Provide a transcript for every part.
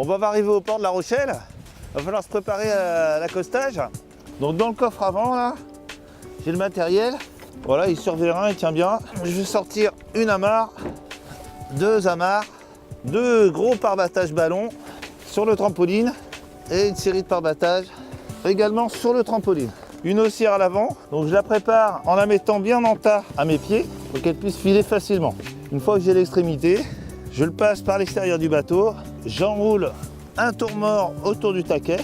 On va arriver au port de La Rochelle. Il va falloir se préparer à l'accostage. Donc dans le coffre avant là, j'ai le matériel. Voilà, il surveillera, il tient bien. Je vais sortir une amarre, deux amarres, deux gros pare-battages ballons sur le trampoline et une série de pare-battages également sur le trampoline. Une haussière à l'avant, donc je la prépare en la mettant bien en tas à mes pieds pour qu'elle puisse filer facilement. Une fois que j'ai l'extrémité, je le passe par l'extérieur du bateau, j'enroule un tourmort autour du taquet,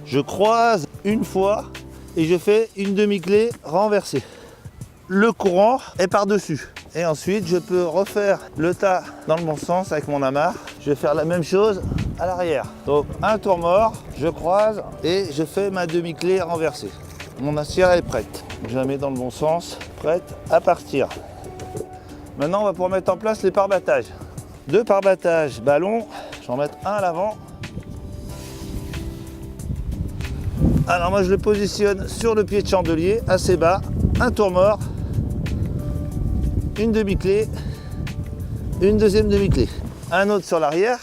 je croise une fois et je fais une demi-clé renversée. Le courant est par-dessus. Et ensuite, je peux refaire le tas dans le bon sens avec mon amarre. Je vais faire la même chose à l'arrière. Donc, un tour mort, je croise et je fais ma demi-clé renversée. Mon haussière est prête. Je la mets dans le bon sens, prête à partir. Maintenant, on va pouvoir mettre en place les pare-battages. Deux pare-battages ballons. Je vais en mettre un à l'avant. Alors moi, je le positionne sur le pied de chandelier, assez bas. Un tour mort. Une demi-clé, une deuxième demi-clé. Un autre sur l'arrière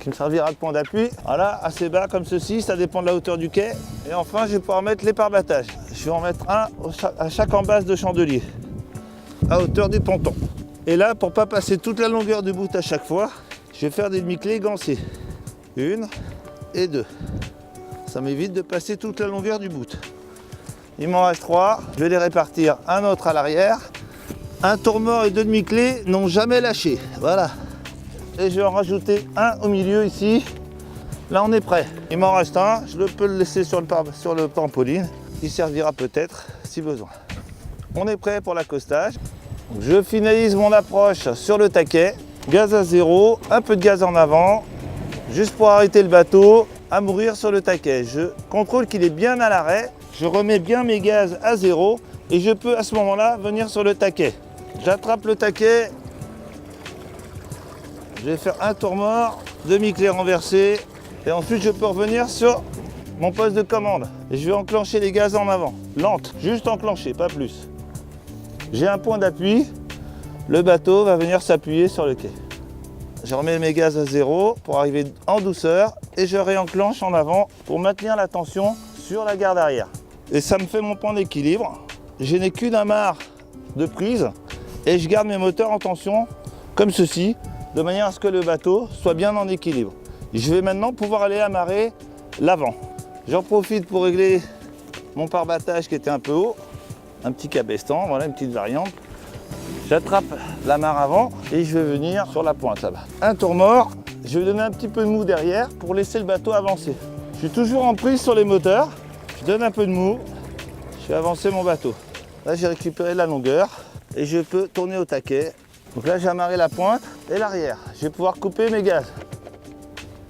qui me servira de point d'appui. Voilà, assez bas comme ceci, ça dépend de la hauteur du quai. Et enfin, je vais pouvoir mettre les pare-battages. Je vais en mettre un à chaque embase de chandelier, à hauteur du ponton. Et là, pour ne pas passer toute la longueur du bout à chaque fois, je vais faire des demi-clés gancées. Une et deux. Ça m'évite de passer toute la longueur du bout. Il m'en reste trois. Je vais les répartir. Un autre à l'arrière. Un tourmort et deux demi-clés n'ont jamais lâché. Voilà. Et je vais en rajouter un au milieu ici. Là, on est prêt. Il m'en reste un. Je peux le laisser sur le trampoline. Il servira peut-être si besoin. On est prêt pour l'accostage. Je finalise mon approche sur le taquet. Gaz à zéro. Un peu de gaz en avant. Juste pour arrêter le bateau à mourir sur le taquet. Je contrôle qu'il est bien à l'arrêt. Je remets bien mes gaz à zéro. Et je peux à ce moment-là venir sur le taquet. J'attrape le taquet, je vais faire un tour mort, demi-clé renversée, et ensuite je peux revenir sur mon poste de commande. Et je vais enclencher les gaz en avant, lente, juste enclencher, pas plus. J'ai un point d'appui, le bateau va venir s'appuyer sur le quai. Je remets mes gaz à zéro pour arriver en douceur, et je réenclenche en avant pour maintenir la tension sur la garde arrière. Et ça me fait mon point d'équilibre. Je n'ai qu'une amarre de prise. Et je garde mes moteurs en tension comme ceci, de manière à ce que le bateau soit bien en équilibre. Je vais maintenant pouvoir aller amarrer l'avant. J'en profite pour régler mon pare-battage qui était un peu haut, un petit cabestan, voilà une petite variante. J'attrape l'amarre avant et je vais venir sur la pointe là-bas. Un tour mort, je vais donner un petit peu de mou derrière pour laisser le bateau avancer. Je suis toujours en prise sur les moteurs, je donne un peu de mou, je fais avancer mon bateau. Là j'ai récupéré la longueur. Et je peux tourner au taquet. Donc là j'ai amarré la pointe et l'arrière. Je vais pouvoir couper mes gaz.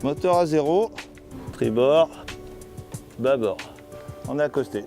Moteur à zéro, tribord, bâbord. On est accosté.